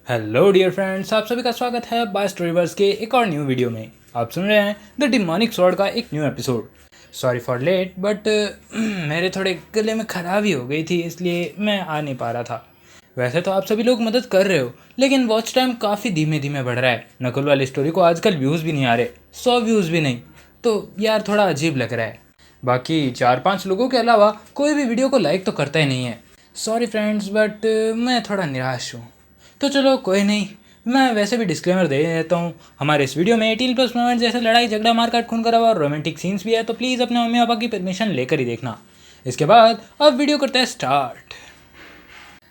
Hello dear friends, आप सभी का स्वागत है बाय स्टोरीवर्स के एक और न्यू वीडियो में। आप सुन रहे हैं द डिमोनिक स्वॉर्ड का एक new episode. Sorry for late but मेरे थोड़े गले में खराबी हो गई थी, इसलिए मैं आ नहीं पा रहा था। वैसे तो आप सभी लोग मदद कर रहे हो, लेकिन वॉच टाइम काफ़ी धीमे धीमे बढ़ रहा है। नकुल वाली स्टोरी को आजकल व्यूज़ भी नहीं आ रहे, 100 व्यूज़ भी नहीं, तो यार थोड़ा अजीब लग रहा है। बाकी 4-5 लोगों के अलावा कोई भी वीडियो को लाइक तो करता ही नहीं है। सॉरी फ्रेंड्स बट मैं थोड़ा निराश हूँ। तो चलो कोई नहीं, मैं वैसे भी डिस्क्लेमर दे देता हूँ। हमारे इस वीडियो में 18+ मोमेंट जैसे लड़ाई झगड़ा मारकाट खून खराबा और रोमांटिक सीन्स भी है, तो प्लीज़ अपने मम्मी पापा की परमिशन लेकर ही देखना। इसके बाद अब वीडियो करते हैं स्टार्ट।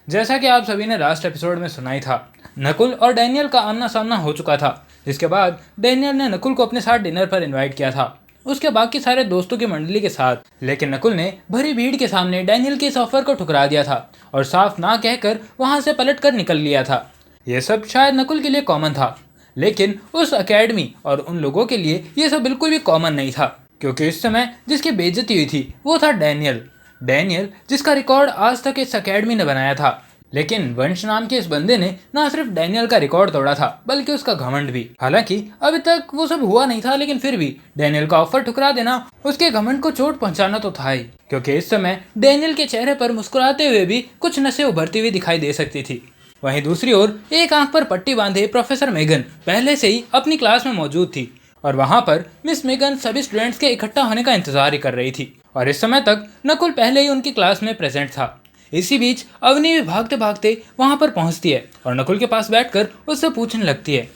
जैसा कि आप सभी ने लास्ट एपिसोड में सुना ही था, नकुल और डैनियल का आमना सामना हो चुका था। जिसके बाद डैनियल ने नकुल को अपने साथ डिनर पर इनवाइट किया था, उसके बाकी सारे दोस्तों की मंडली के साथ। लेकिन नकुल ने भरी भीड़ के सामने डैनियल के इस ऑफर को ठुकरा दिया था और साफ ना कहकर वहां से पलट कर निकल लिया था। यह सब शायद नकुल के लिए कॉमन था, लेकिन उस एकेडमी और उन लोगों के लिए यह सब बिल्कुल भी कॉमन नहीं था, क्योंकि इस समय जिसकी बेइज्जती हुई थी वो था डैनियल, जिसका रिकॉर्ड आज तक इस एकेडमी ने बनाया था। लेकिन वंश नाम के इस बंदे ने ना सिर्फ डैनियल का रिकॉर्ड तोड़ा था, बल्कि उसका घमंड भी। हालांकि अभी तक वो सब हुआ नहीं था, लेकिन फिर भी डैनियल का ऑफर ठुकरा देना उसके घमंड को चोट पहुंचाना तो था ही, क्योंकि इस समय डैनियल के चेहरे पर मुस्कुराते हुए भी कुछ नसें उभरती हुई दिखाई दे सकती थी। वहीं दूसरी ओर एक आंख पर पट्टी बांधे प्रोफेसर मेगन पहले से ही अपनी क्लास में मौजूद थी और वहां पर मिस मेगन सभी स्टूडेंट्स के इकट्ठा होने का इंतजार ही कर रही थी। और इस समय तक नकुल पहले ही उनकी क्लास में प्रेजेंट था। इसी बीच अवनी भी भागते भागते वहां पर पहुंचती है और नकुल के पास बैठकर उससे पूछने लगती है,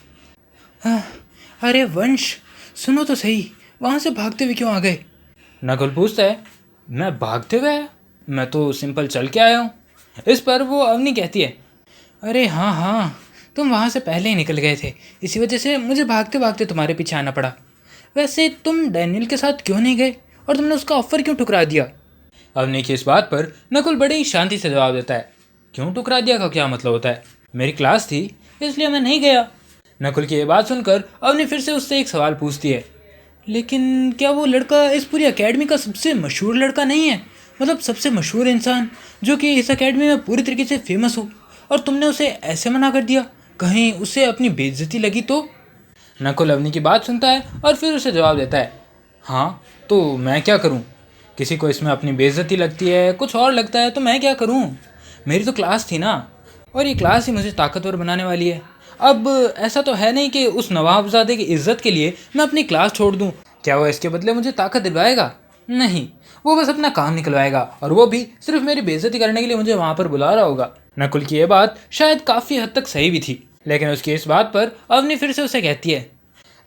अरे वंश, सुनो तो सही, वहां से भागते हुए क्यों आ गए? नकुल पूछता है, मैं भागते हुए आया? मैं तो सिंपल चल के आया हूँ। इस पर वो अवनी कहती है, अरे हाँ हाँ, तुम वहाँ से पहले ही निकल गए थे, इसी वजह से मुझे भागते भागते तुम्हारे पीछे आना पड़ा। वैसे तुम डैनियल के साथ क्यों नहीं गए और तुमने उसका ऑफर क्यों ठुकरा दिया? अवनी की इस बात पर नकुल बड़े ही शांति से जवाब देता है, क्यों ठुकरा दिया का क्या मतलब होता है? मेरी क्लास थी इसलिए मैं नहीं गया। नकुल की ये बात सुनकर अवनी फिर से उससे एक सवाल पूछती है, लेकिन क्या वो लड़का इस पूरी एकेडमी का सबसे मशहूर लड़का नहीं है? मतलब सबसे मशहूर इंसान जो कि इस एकेडमी में पूरी तरीके से फेमस हो, और तुमने उसे ऐसे मना कर दिया? कहीं उसे अपनी बेइज्जती लगी तो? नकुल अवनी की बात सुनता है और फिर उसे जवाब देता है, हाँ तो मैं क्या करूँ? किसी को इसमें अपनी बेइज्जती लगती है, कुछ और लगता है, तो मैं क्या करूँ? मेरी तो क्लास थी ना, और ये क्लास ही मुझे ताकतवर बनाने वाली है। अब ऐसा तो है नहीं कि उस नवाबजादे की इज्जत के लिए मैं अपनी क्लास छोड़ दूँ। क्या वो इसके बदले मुझे ताकत दिलवाएगा? नहीं, वो बस अपना काम निकलवाएगा, और वो भी सिर्फ मेरी बेइज्जती करने के लिए मुझे वहाँ पर बुला रहा होगा। नकुल की ये बात शायद काफ़ी हद तक सही भी थी, लेकिन उसकी इस बात पर अवनी फिर से उसे कहती है,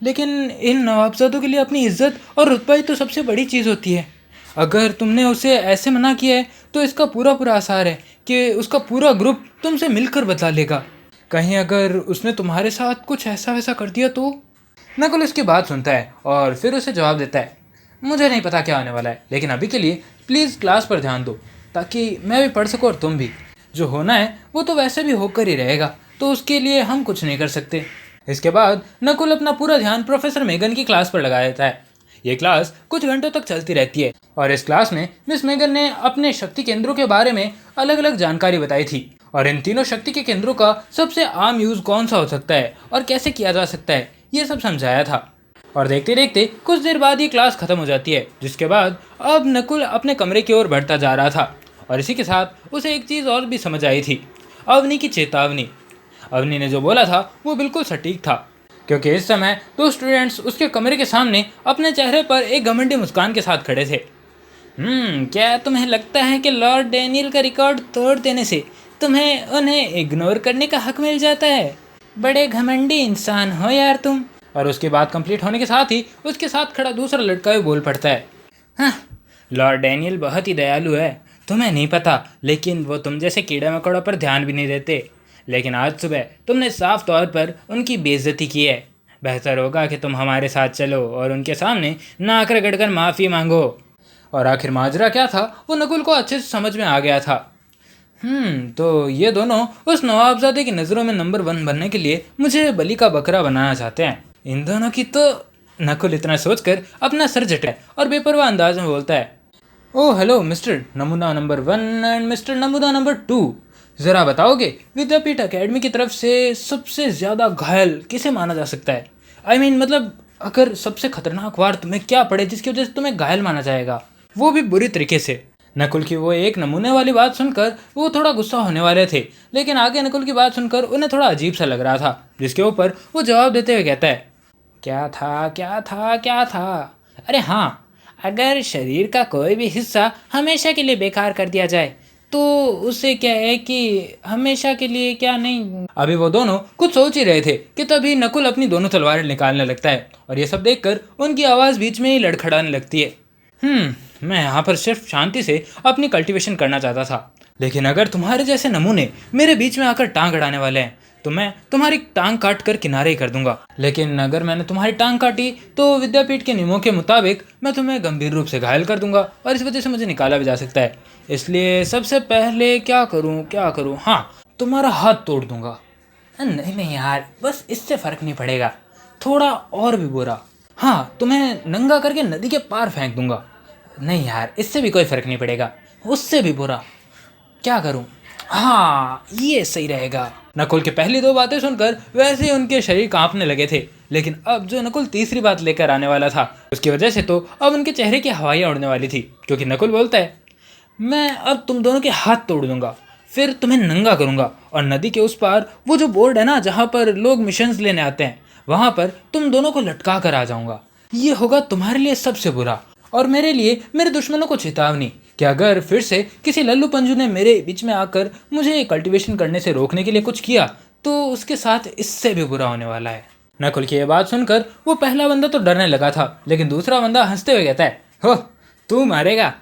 लेकिन इन नवाबजादों के लिए अपनी इज्जत और रुतबा ही तो सबसे बड़ी चीज़ होती है। अगर तुमने उसे ऐसे मना किया है तो इसका पूरा आसार है कि उसका पूरा ग्रुप तुमसे मिलकर बदला लेगा। कहीं अगर उसने तुम्हारे साथ कुछ ऐसा वैसा कर दिया तो? नकुल इसकी बात सुनता है और फिर उसे जवाब देता है, मुझे नहीं पता क्या आने वाला है, लेकिन अभी के लिए प्लीज़ क्लास पर ध्यान दो, ताकि मैं भी पढ़ सकूँ और तुम भी। जो होना है वो तो वैसे भी होकर ही रहेगा, तो उसके लिए हम कुछ नहीं कर सकते। इसके बाद नकुल अपना पूरा ध्यान प्रोफेसर मेगन की क्लास पर लगा देता है। ये क्लास कुछ घंटों तक चलती रहती है और इस क्लास में मिस मेगन ने अपने शक्ति केंद्रों के बारे में अलग अलग जानकारी बताई थी, और इन तीनों शक्ति के केंद्रों का सबसे आम यूज़ कौन सा हो सकता है और कैसे किया जा सकता है, ये सब समझाया था। और देखते देखते कुछ देर बाद ये क्लास खत्म हो जाती है, जिसके बाद अब नकुल अपने कमरे की ओर बढ़ता जा रहा था। और इसी के साथ उसे एक चीज़ और भी समझ आई थी, अवनी की चेतावनी। अवनी ने जो बोला था वो बिल्कुल सटीक था, क्योंकि इस समय दो स्टूडेंट्स उसके कमरे के सामने अपने चेहरे पर एक घमंडी मुस्कान के साथ खड़े थे। क्या तुम्हें लगता है कि लॉर्ड डैनियल का रिकॉर्ड तोड़ देने से तुम्हें उन्हें इग्नोर करने का हक मिल जाता है? बड़े घमंडी इंसान हो यार तुम। और उसकी बात कंप्लीट होने के साथ ही उसके साथ खड़ा दूसरा लड़का भी बोल पड़ता है, हाँ, लॉर्ड डैनियल बहुत ही दयालु है, तुम्हें नहीं पता, लेकिन वो तुम जैसे कीड़े मकोड़ों पर ध्यान भी नहीं देते। लेकिन आज सुबह तुमने साफ तौर पर उनकी बेइज्जती की है। बेहतर होगा कि तुम हमारे साथ चलो और उनके सामने नाक रगड़कर माफ़ी मांगो। और आखिर माजरा क्या था वो नकुल को अच्छे से समझ में आ गया था। तो ये दोनों उस नवाबजादे की नज़रों में नंबर 1 बनने के लिए मुझे बलि का बकरा बनाना चाहते हैं। इन दोनों की तो। नकुल इतना सोचकर अपना सर झटका और बेपरवाह अंदाज में बोलता है, ओह हेलो मिस्टर नमूना नंबर 1 एंड मिस्टर नमूना नंबर 2, ज़रा बताओगे विद्यापीठ अकेडमी की तरफ से सबसे ज़्यादा घायल किसे माना जा सकता है? मतलब अगर सबसे खतरनाक वार तुम्हें क्या पड़े जिसकी वजह से तुम्हें घायल माना जाएगा, वो भी बुरी तरीके से। नकुल की वो एक नमूने वाली बात सुनकर वो थोड़ा गुस्सा होने वाले थे, लेकिन आगे नकुल की बात सुनकर उन्हें थोड़ा अजीब सा लग रहा था, जिसके ऊपर वो जवाब देते हुए कहता है, क्या था क्या था क्या था? अरे हाँ, अगर शरीर का कोई भी हिस्सा हमेशा के लिए बेकार कर दिया जाए तो उससे क्या है कि हमेशा के लिए क्या नहीं। अभी वो दोनों कुछ सोच ही रहे थे कि तभी नकुल अपनी दोनों तलवारें निकालने लगता है और ये सब देखकर उनकी आवाज़ बीच में ही लड़खड़ाने लगती है। मैं यहाँ पर सिर्फ शांति से अपनी कल्टीवेशन करना चाहता था, लेकिन अगर तुम्हारे जैसे नमूने मेरे बीच में आकर टांग अड़ाने वाले हैं तो मैं तुम्हारी टांग काट कर किनारे ही कर दूंगा। लेकिन अगर मैंने तुम्हारी टांग काटी तो विद्यापीठ के नियमों के मुताबिक मैं तुम्हें गंभीर रूप से घायल कर दूंगा और इस वजह से मुझे निकाला भी जा सकता है। इसलिए सबसे पहले क्या करूँ, हाँ, तुम्हारा हाथ तोड़ दूंगा। नहीं नहीं यार, बस इससे फ़र्क नहीं पड़ेगा, थोड़ा और भी बुरा, हाँ, तुम्हें नंगा करके नदी के पार फेंक दूंगा। नहीं यार, इससे भी कोई फ़र्क नहीं पड़ेगा, उससे भी बुरा, क्या करूं? हाँ, ये सही रहेगा। नकुल की पहली दो बातें सुनकर वैसे ही उनके शरीर कांपने लगे थे, लेकिन अब जो नकुल तीसरी बात लेकर आने वाला था उसकी वजह से तो अब उनके चेहरे की हवाइयाँ उड़ने वाली थी, क्योंकि नकुल बोलता है, मैं अब तुम दोनों के हाथ तोड़ दूंगा, फिर तुम्हें नंगा करूंगा और नदी के उस पार वो जो बोर्ड है ना जहाँ पर लोग मिशंस लेने आते हैं, वहाँ पर तुम दोनों को लटका कर आ जाऊंगा। ये होगा तुम्हारे लिए सबसे बुरा और मेरे लिए मेरे दुश्मनों को चेतावनी कि अगर फिर से किसी लल्लू पंजू ने मेरे बीच में आकर मुझे कल्टीवेशन करने से रोकने के लिए कुछ किया तो उसके साथ इससे भी बुरा होने वाला है। नकुल की ये बात सुनकर वो पहला बंदा तो डरने लगा था, लेकिन दूसरा बंदा हंसते हुए कहता है, हो, तू मारेगा?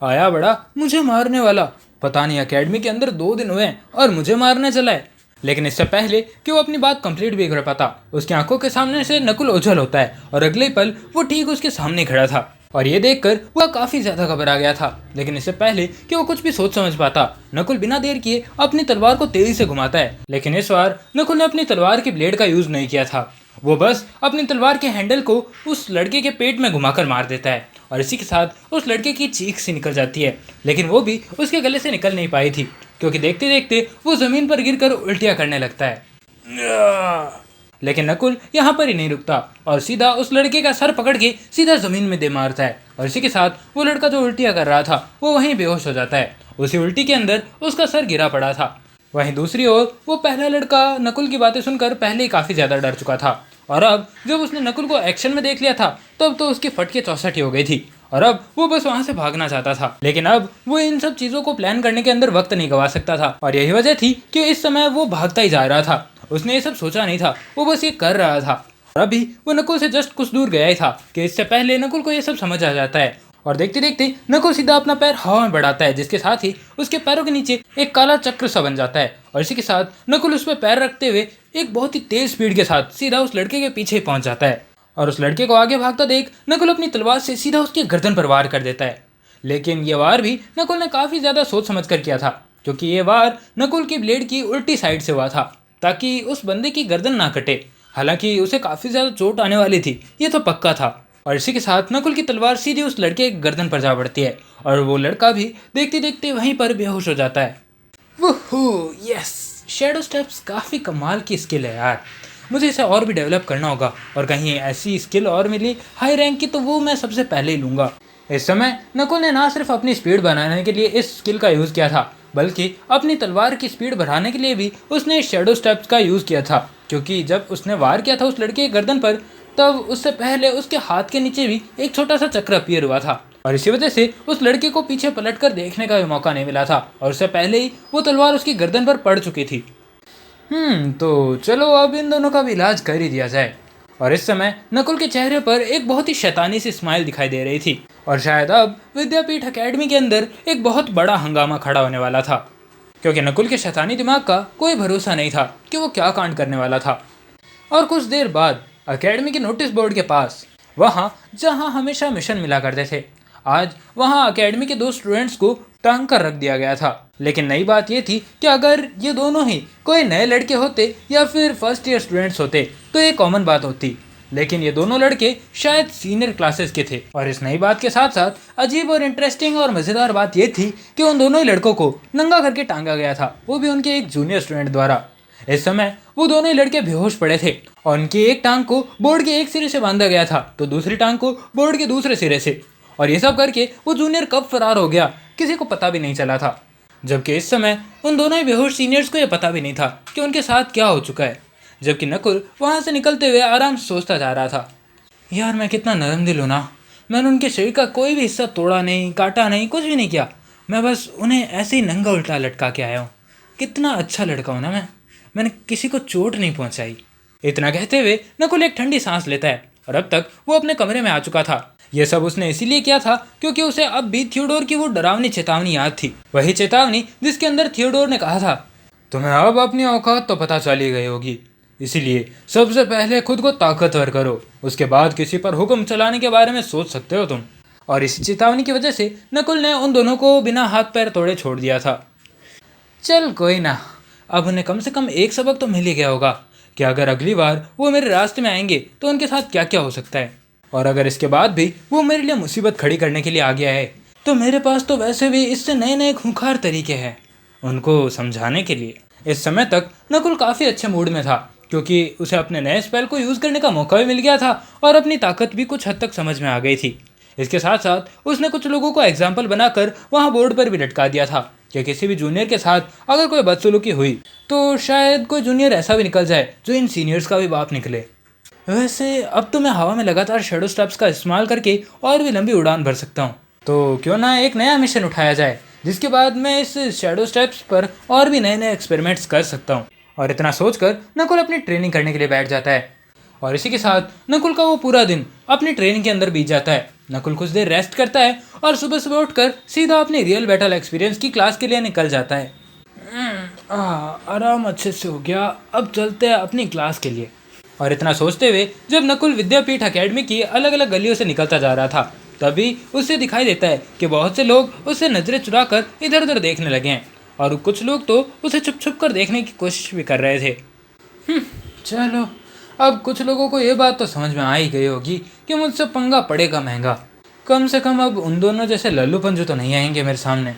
आया बड़ा मुझे मारने वाला, पता नहीं अकेडमी के अंदर 2 दिन हुए और मुझे मारने चला है। लेकिन इससे पहले कि वो अपनी बात कंप्लीट भी कर पाता, उसकी आंखों के सामने से नकुल ओझल होता है और अगले पल वो ठीक उसके सामने खड़ा था और ये देखकर वह काफ़ी ज़्यादा घबरा गया था। लेकिन इससे पहले कि वो कुछ भी सोच समझ पाता, नकुल बिना देर किए अपनी तलवार को तेजी से घुमाता है। लेकिन इस बार नकुल ने अपनी तलवार के ब्लेड का यूज़ नहीं किया था, वो बस अपनी तलवार के हैंडल को उस लड़के के पेट में घुमाकर मार देता है और इसी के साथ उस लड़के की चीख से निकल जाती है, लेकिन वो भी उसके गले से निकल नहीं पाई थी, क्योंकि देखते देखते वो ज़मीन पर गिरकर उल्टियाँ करने लगता है। लेकिन नकुल यहाँ पर ही नहीं रुकता और सीधा उस लड़के का सर पकड़ के सीधा ज़मीन में दे मारता है और इसी के साथ वो लड़का जो उल्टियाँ कर रहा था वो वहीं बेहोश हो जाता है। उसी उल्टी के अंदर उसका सर गिरा पड़ा था। वहीं दूसरी ओर वो पहला लड़का नकुल की बातें सुनकर पहले ही काफ़ी ज़्यादा डर चुका था और अब जब उसने नकुल को एक्शन में देख लिया था तब तो उसकी फटके 64 हो गई थी और अब वो बस वहाँ से भागना चाहता था। लेकिन अब वो इन सब चीज़ों को प्लान करने के अंदर वक्त नहीं गवा सकता था और यही वजह थी कि इस समय वो भागता ही जा रहा था। उसने ये सब सोचा नहीं था, वो बस ये कर रहा था और अभी वो नकुल से जस्ट कुछ दूर गया ही था कि इससे पहले नकुल को ये सब समझ आ जाता है और देखते देखते नकुल सीधा अपना पैर हवा में बढ़ाता है, जिसके साथ ही उसके पैरों के नीचे एक काला चक्र सा बन जाता है और इसी के साथ नकुल उस पर पैर रखते हुए एक बहुत ही तेज स्पीड के साथ सीधा उस लड़के के पीछे पहुंच जाता है और उस लड़के को आगे भागता देख नकुल अपनी तलवार से सीधा उसकी गर्दन पर वार कर देता है। लेकिन ये वार भी नकुल ने काफ़ी ज़्यादा सोच समझ कर किया था, क्योंकि ये वार नकुल की ब्लेड की उल्टी साइड से हुआ था ताकि उस बंदे की गर्दन ना कटे। हालांकि उसे काफ़ी ज़्यादा चोट आने वाली थी, ये तो पक्का था। और इसी के साथ नकुल की तलवार सीधी उस लड़के की गर्दन पर जा पड़ती है और वो लड़का भी देखते देखते वहीं पर बेहोश हो जाता है। वूहू, यस, शैडो स्टेप्स काफ़ी कमाल की स्किल है यार, मुझे इसे और भी डेवलप करना होगा और कहीं ऐसी स्किल और मिली हाई रैंक की तो वो मैं सबसे पहले ही लूँगा। इस समय नकुल ने ना सिर्फ अपनी स्पीड बनाने के लिए इस स्किल का यूज़ किया था, बल्कि अपनी तलवार की स्पीड बढ़ाने के लिए भी उसने शैडो स्टेप्स का यूज़ किया था, क्योंकि जब उसने वार किया था उस लड़के की गर्दन पर तब उससे पहले उसके हाथ के नीचे भी एक छोटा सा चक्र अपीयर हुआ था और इसी वजह से उस लड़के को पीछे पलटकर देखने का भी मौका नहीं मिला था और उससे पहले ही वो तलवार उसकी गर्दन पर पड़ चुकी थी। तो चलो अब इन दोनों का भी इलाज कर ही दिया जाए। और इस समय नकुल के चेहरे पर एक बहुत ही शैतानी सी स्माइल दिखाई दे रही थी और शायद अब विद्यापीठ अकेडमी के अंदर एक बहुत बड़ा हंगामा खड़ा होने वाला था, क्योंकि नकुल के शैतानी दिमाग का कोई भरोसा नहीं था कि वो क्या कांड करने वाला था। और कुछ देर बाद अकेडमी के नोटिस बोर्ड के पास, वहाँ जहाँ हमेशा मिशन मिला करते थे, आज वहाँ अकेडमी के 2 स्टूडेंट्स को टांग कर रख दिया गया था। लेकिन नई बात ये थी कि अगर ये दोनों ही कोई नए लड़के होते या फिर फर्स्ट ईयर स्टूडेंट्स होते तो ये कॉमन बात होती, लेकिन ये दोनों लड़के शायद सीनियर क्लासेस के थे। और इस नई बात के साथ साथ अजीब और इंटरेस्टिंग और मज़ेदार बात ये थी कि उन दोनों ही लड़कों को नंगा करके टांगा गया था, वो भी उनके एक जूनियर स्टूडेंट द्वारा। इस समय वो दोनों ही लड़के बेहोश पड़े थे और उनकी एक टांग को बोर्ड के एक सिरे से बांधा गया था तो दूसरी टांग को बोर्ड के दूसरे सिरे से। और ये सब करके वो जूनियर कब फरार हो गया किसी को पता भी नहीं चला था, जबकि इस समय उन दोनों ही बेहोश सीनियर्स को यह पता भी नहीं था कि उनके साथ क्या हो चुका है। जबकि नकुल वहाँ से निकलते हुए आराम से सोचता जा रहा था, यार मैं कितना नरम दिल हूँ ना, मैंने उनके शरीर का कोई भी हिस्सा तोड़ा नहीं, काटा नहीं, कुछ भी नहीं किया, मैं बस उन्हें ऐसे ही नंगा उल्टा लटका के आया हूँ। कितना अच्छा लड़का हूँ ना मैंने किसी को चोट नहीं पहुँचाई। इतना कहते हुए नकुल एक ठंडी सांस लेता है और अब तक वो अपने कमरे में आ चुका था। यह सब उसने इसीलिए किया था क्योंकि उसे अब भी थियोडोर की वो डरावनी चेतावनी याद थी, वही चेतावनी जिसके अंदर थियोडोर ने कहा था, तुम्हें अब अपनी औकात तो पता चली गई होगी, इसीलिए सबसे पहले खुद को ताकतवर करो, उसके बाद किसी पर हुक्म चलाने के बारे में सोच सकते हो तुम। और इसी चेतावनी की वजह से नकुल ने उन दोनों को बिना हाथ पैर तोड़े छोड़ दिया था। चल कोई ना, अब उन्हें कम से कम एक सबक तो मिल ही गया होगा कि अगर अगली बार वो मेरे रास्ते में आएंगे तो उनके साथ क्या क्या हो सकता है, और अगर इसके बाद भी वो मेरे लिए मुसीबत खड़ी करने के लिए आ गया है तो मेरे पास तो वैसे भी इससे नए नए खूंखार तरीके हैं उनको समझाने के लिए। इस समय तक नकुल काफ़ी अच्छे मूड में था क्योंकि उसे अपने नए स्पेल को यूज़ करने का मौका भी मिल गया था और अपनी ताकत भी कुछ हद तक समझ में आ गई थी। इसके साथ साथ उसने कुछ लोगों को एग्जाम्पल बनाकर वहाँ बोर्ड पर भी लटका दिया था कि किसी भी जूनियर के साथ अगर कोई बदसलूकी हुई तो शायद कोई जूनियर ऐसा भी निकल जाए जो इन सीनियर्स का भी बाप निकले। वैसे अब तो मैं हवा में लगातार शैडो स्टेप्स का इस्तेमाल करके और भी लंबी उड़ान भर सकता हूँ, तो क्यों ना एक नया मिशन उठाया जाए जिसके बाद मैं इस शैडो स्टेप्स पर और भी नए नए एक्सपेरिमेंट्स कर सकता हूँ। और इतना सोचकर नकुल अपनी ट्रेनिंग करने के लिए बैठ जाता है और इसी के साथ नकुल का वो पूरा दिन अपनी ट्रेनिंग के अंदर बीत जाता है। नकुल कुछ देर रेस्ट करता है और सुबह सुबह उठकर सीधा अपनी रियल बैटल एक्सपीरियंस की क्लास के लिए निकल जाता है। आराम अच्छे से हो गया, अब चलते हैं अपनी क्लास के लिए। और इतना सोचते हुए जब नकुल विद्यापीठ एकेडमी की अलग अलग गलियों से निकलता जा रहा था तभी उसे दिखाई देता है कि बहुत से लोग उससे नजरें चुरा कर इधर उधर देखने लगे हैं और कुछ लोग तो उसे छुप छुप कर देखने की कोशिश भी कर रहे थे। चलो अब कुछ लोगों को ये बात तो समझ में आ ही गई होगी कि मुझसे पंगा पड़ेगा महंगा, कम से कम अब उन दोनों जैसे लल्लू पंजू तो नहीं आएंगे मेरे सामने।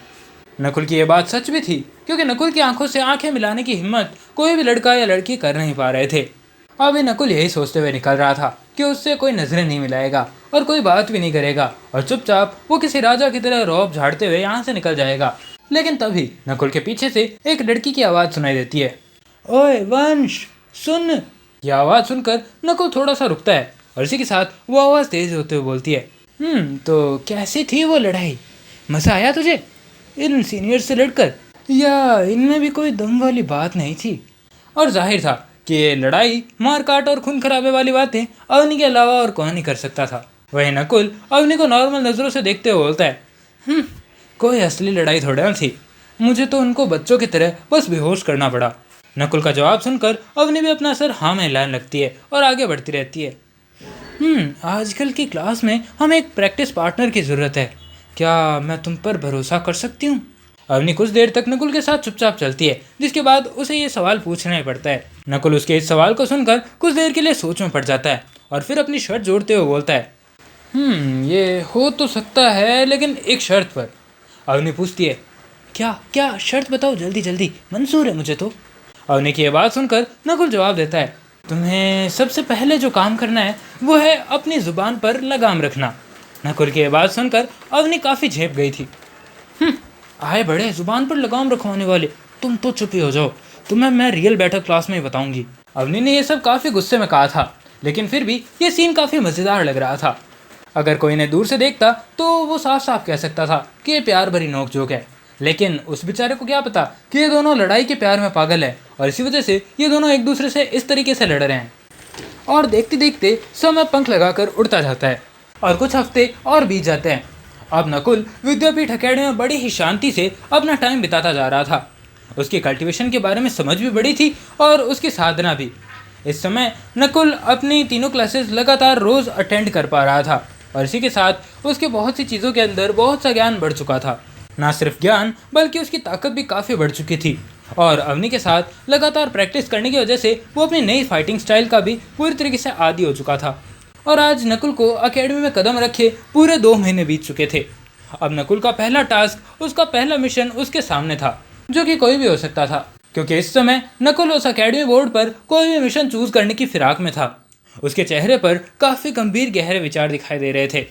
नकुल की ये बात सच भी थी क्योंकि नकुल की आंखों से आंखें मिलाने की हिम्मत कोई भी लड़का या लड़की कर नहीं पा रहे थे। अभी नकुल यही सोचते हुए निकल रहा था कि उससे कोई नजरें नहीं मिलाएगा और कोई बात भी नहीं करेगा और चुपचाप वो किसी राजा की तरह रौब झाड़ते हुए यहाँ से निकल जाएगा। लेकिन तभी नकुल के पीछे से एक लड़की की आवाज़ सुनाई देती है, ओए वंश सुन। यह आवाज़ सुनकर नकुल थोड़ा सा रुकता है और इसी के साथ वो आवाज़ तेज होते हुए बोलती है, तो कैसी थी वो लड़ाई, मज़ा आया तुझे इन सीनियर से लड़कर, या इनमें भी कोई दम वाली बात नहीं थी। और जाहिर था कि ये लड़ाई मारकाट और खून खराबे वाली बातें अवनी के अलावा और कौन नहीं कर सकता था। वही नकुल अवनी को नॉर्मल नज़रों से देखते हुए बोलता है, कोई असली लड़ाई थोड़ा ना थी, मुझे तो उनको बच्चों की तरह बस बेहोश करना पड़ा। नकुल का जवाब सुनकर अवनी भी अपना सर हाँ में हिलाने लगती है और आगे बढ़ती रहती है। आजकल की क्लास में हमें एक प्रैक्टिस पार्टनर की ज़रूरत है, क्या मैं तुम पर भरोसा कर सकती हूँ। अवनी कुछ देर तक नकुल के साथ चुपचाप चलती है जिसके बाद उसे ये सवाल पूछना ही पड़ता है। नकुल उसके इस सवाल को सुनकर कुछ देर के लिए सोच में पड़ जाता है और फिर अपनी शर्ट जोड़ते हुए बोलता है, ये हो तो सकता है लेकिन एक शर्त पर। अवनी पूछती है, क्या शर्त बताओ जल्दी जल्दी, मंजूर है मुझे तो। अवनी की ये बात सुनकर नकुल जवाब देता है, तुम्हें सबसे पहले जो काम करना है वो है अपनी ज़ुबान पर लगाम रखना। नकुल की ये बात सुनकर अवनी काफ़ी झेप गई थी। आए बड़े ज़ुबान पर लगाम रखवाने वाले, तुम तो चुप ही हो जाओ, तुम्हें मैं रियल बैटल क्लास में ही बताऊंगी। अवनी ने यह सब काफ़ी गुस्से में कहा था लेकिन फिर भी ये सीन काफ़ी मज़ेदार लग रहा था। अगर कोई ने दूर से देखता तो वो साफ साफ कह सकता था कि ये प्यार भरी नोकझोंक है, लेकिन उस बेचारे को क्या पता कि ये दोनों लड़ाई के प्यार में पागल है और इसी वजह से ये दोनों एक दूसरे से इस तरीके से लड़ रहे हैं। और देखते देखते समय पंख लगाकर उड़ता जाता है और कुछ हफ्ते और बीत जाते हैं। अब नकुल विद्यापीठ अकेडमी में बड़ी ही शांति से अपना टाइम बिताता जा रहा था। उसकी कल्टीवेशन के बारे में समझ भी बड़ी थी और उसकी साधना भी। इस समय नकुल अपनी तीनों क्लासेस लगातार रोज़ अटेंड कर पा रहा था और इसी के साथ उसके बहुत सी चीज़ों के अंदर बहुत सा ज्ञान बढ़ चुका था। ना सिर्फ ज्ञान बल्कि उसकी ताकत भी काफ़ी बढ़ चुकी थी और अवनी के साथ लगातार प्रैक्टिस करने की वजह से वो अपनी नई फाइटिंग स्टाइल का भी पूरी तरीके से आदी हो चुका था। और आज नकुल को अकेडमी में कदम रखे पूरे 2 महीने बीत चुके थे। अब नकुल का पहला टास्क, उसका पहला मिशन उसके सामने था, जो कि कोई भी हो सकता था, क्योंकि इस समय नकुल उस अकेडमी बोर्ड पर कोई भी मिशन चूज करने की फिराक में था। उसके चेहरे पर काफ़ी गंभीर गहरे विचार दिखाई दे रहे थे।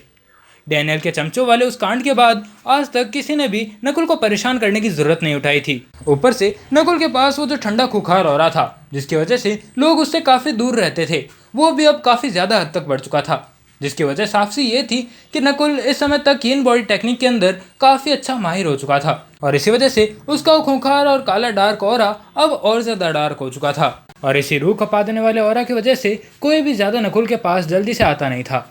डैनियल के चमचों वाले उस कांड के बाद आज तक किसी ने भी नकुल को परेशान करने की जरूरत नहीं उठाई थी। ऊपर से नकुल के पास वो जो ठंडा खुखार हो रहा था, जिसकी वजह से लोग उससे काफ़ी दूर रहते थे, वो भी अब काफ़ी ज़्यादा हद तक बढ़ चुका था। जिसकी वजह साफ सी ये थी कि नकुल इस समय तक कीन बॉडी टेक्निक के अंदर काफ़ी अच्छा माहिर हो चुका था, और इसी वजह से उसका वो खूंखार और काला डार्क ऑरा अब और ज़्यादा डार्क हो चुका था। और इसी रूह खपा देने वाले ऑरा की वजह से कोई भी ज़्यादा नकुल के पास जल्दी से आता नहीं था।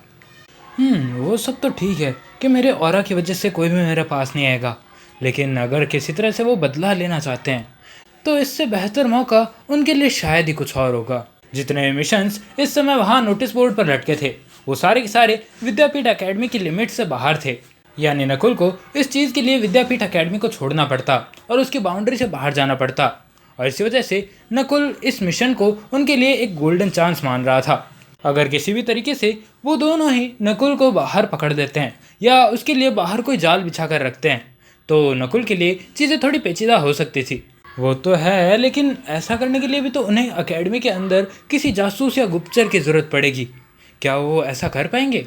वो सब तो ठीक है कि मेरे ऑरा की वजह से कोई भी मेरे पास नहीं आएगा, लेकिन अगर किसी तरह से वो बदला लेना चाहते हैं तो इससे बेहतर मौका उनके लिए शायद ही कुछ और होगा। जितने मिशंस इस समय वहाँ नोटिस बोर्ड पर लटके थे, वो सारे के सारे विद्यापीठ अकेडमी की लिमिट से बाहर थे। यानी नकुल को इस चीज़ के लिए विद्यापीठ अकेडमी को छोड़ना पड़ता और उसकी बाउंड्री से बाहर जाना पड़ता, और इसी वजह से नकुल इस मिशन को उनके लिए एक गोल्डन चांस मान रहा था। अगर किसी भी तरीके से वो दोनों ही नकुल को बाहर पकड़ देते हैं या उसके लिए बाहर कोई जाल बिछा कर रखते हैं, तो नकुल के लिए चीज़ें थोड़ी पेचीदा हो सकती थी। वो तो है, लेकिन ऐसा करने के लिए भी तो उन्हें अकेडमी के अंदर किसी जासूस या गुप्तचर की ज़रूरत पड़ेगी। क्या वो ऐसा कर पाएंगे?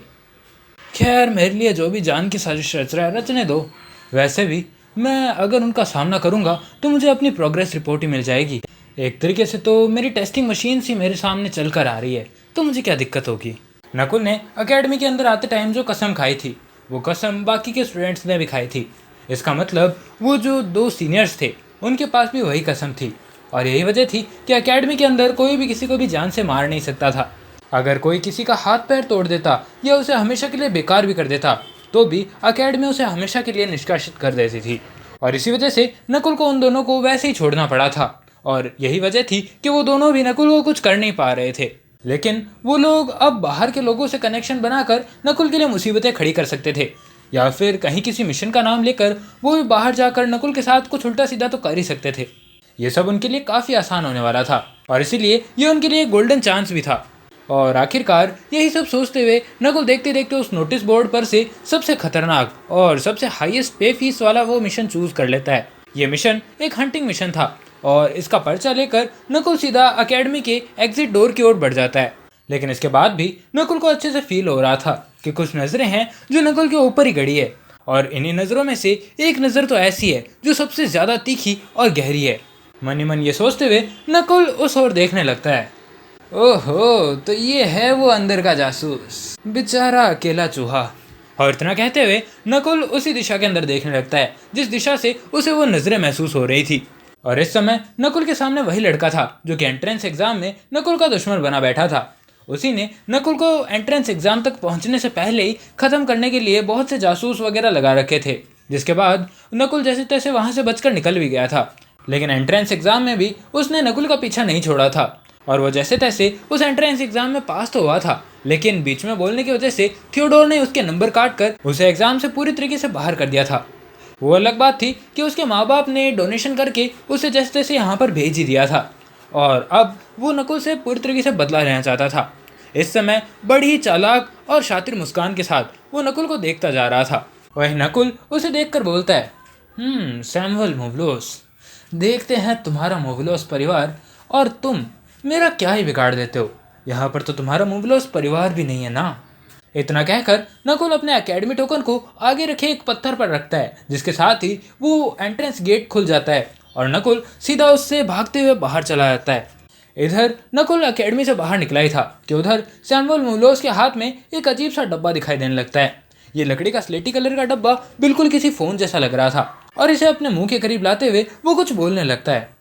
खैर, मेरे लिए जो भी जान की साजिश रच रहा है रचने दो। वैसे भी मैं अगर उनका सामना करूंगा तो मुझे अपनी प्रोग्रेस रिपोर्ट ही मिल जाएगी। एक तरीके से तो मेरी टेस्टिंग मशीन ही मेरे सामने चल कर आ रही है, तो मुझे क्या दिक्कत होगी। नकुल ने अकेडमी के अंदर आते टाइम जो कसम खाई थी, वो कसम बाकी के स्टूडेंट्स ने भी खाई थी। इसका मतलब वो जो 2 सीनियर्स थे उनके पास भी वही कसम थी, और यही वजह थी कि अकेडमी के अंदर कोई भी किसी को भी जान से मार नहीं सकता था। अगर कोई किसी का हाथ पैर तोड़ देता या उसे हमेशा के लिए बेकार भी कर देता, तो भी अकेडमी उसे हमेशा के लिए निष्कासित कर देती थी। और इसी वजह से नकुल को उन दोनों को वैसे ही छोड़ना पड़ा था, और यही वजह थी कि वो दोनों भी नकुल को कुछ कर नहीं पा रहे थे। लेकिन वो लोग अब बाहर के लोगों से कनेक्शन बनाकर नकुल के लिए मुसीबतें खड़ी कर सकते थे, या फिर कहीं किसी मिशन का नाम लेकर वो भी बाहर जाकर नकुल के साथ कुछ उल्टा सीधा तो कर ही सकते थे। ये सब उनके लिए काफ़ी आसान होने वाला था, और इसीलिए ये उनके लिए एक गोल्डन चांस भी था। और आखिरकार यही सब सोचते हुए नकुल देखते देखते उस नोटिस बोर्ड पर से सबसे खतरनाक और सबसे हाईएस्ट पे फीस वाला वो मिशन चूज कर लेता है। ये मिशन एक हंटिंग मिशन था, और इसका पर्चा लेकर नकुल सीधा अकेडमी के एग्जिट डोर की ओर बढ़ जाता है। लेकिन इसके बाद भी नकुल को अच्छे से फील हो रहा था कि कुछ नज़रें हैं जो नकुल के ऊपर ही गड़ी है, और इन्हीं नज़रों में से एक नज़र तो ऐसी है जो सबसे ज़्यादा तीखी और गहरी है। मन ही मन ये सोचते हुए नकुल उस ओर देखने लगता है। ओहो, तो ये है वो अंदर का जासूस, बेचारा अकेला चूहा। और इतना कहते हुए नकुल उसी दिशा के अंदर देखने लगता है जिस दिशा से उसे वो नज़रें महसूस हो रही थी। और इस समय नकुल के सामने वही लड़का था जो कि एंट्रेंस एग्जाम में नकुल का दुश्मन बना बैठा था। उसी ने नकुल को एंट्रेंस एग्जाम तक पहुंचने से पहले ही ख़त्म करने के लिए बहुत से जासूस वगैरह लगा रखे थे, जिसके बाद नकुल जैसे तैसे वहाँ से बचकर निकल भी गया था। लेकिन एंट्रेंस एग्जाम में भी उसने नकुल का पीछा नहीं छोड़ा था, और वो जैसे तैसे उस एंट्रेंस एग्जाम में पास तो हुआ था, लेकिन बीच में बोलने की वजह से थियोडोर ने उसके नंबर काट कर उसे एग्जाम से पूरी तरीके से बाहर कर दिया था। वो अलग बात थी कि उसके माँ बाप ने डोनेशन करके उसे जैसे तैसे यहाँ पर भेज ही दिया था, और अब वो नकुल से पूरी तरीके से बदला लेना चाहता था। इस समय बड़ी ही चालाक और शातिर मुस्कान के साथ वो नकुल को देखता जा रहा था। वही नकुल उसे देखकर बोलता है, सैमुअल मोवलोस, देखते हैं तुम्हारा मोवलोस परिवार और तुम मेरा क्या ही बिगाड़ देते हो। यहाँ पर तो तुम्हारा मोवलोस परिवार भी नहीं है ना। इतना कहकर नकुल अपने एकेडमी टोकन को आगे रखे एक पत्थर पर रखता है, जिसके साथ ही वो एंट्रेंस गेट खुल जाता है और नकुल सीधा उससे भागते हुए बाहर चला जाता है। इधर नकुल अकेडमी से बाहर निकला ही था कि उधर सैमुअल मोवलोस के हाथ में एक अजीब सा डब्बा दिखाई देने लगता है। ये लकड़ी का स्लेटी कलर का डब्बा बिल्कुल किसी फ़ोन जैसा लग रहा था, और इसे अपने मुंह के करीब लाते हुए वो कुछ बोलने लगता है।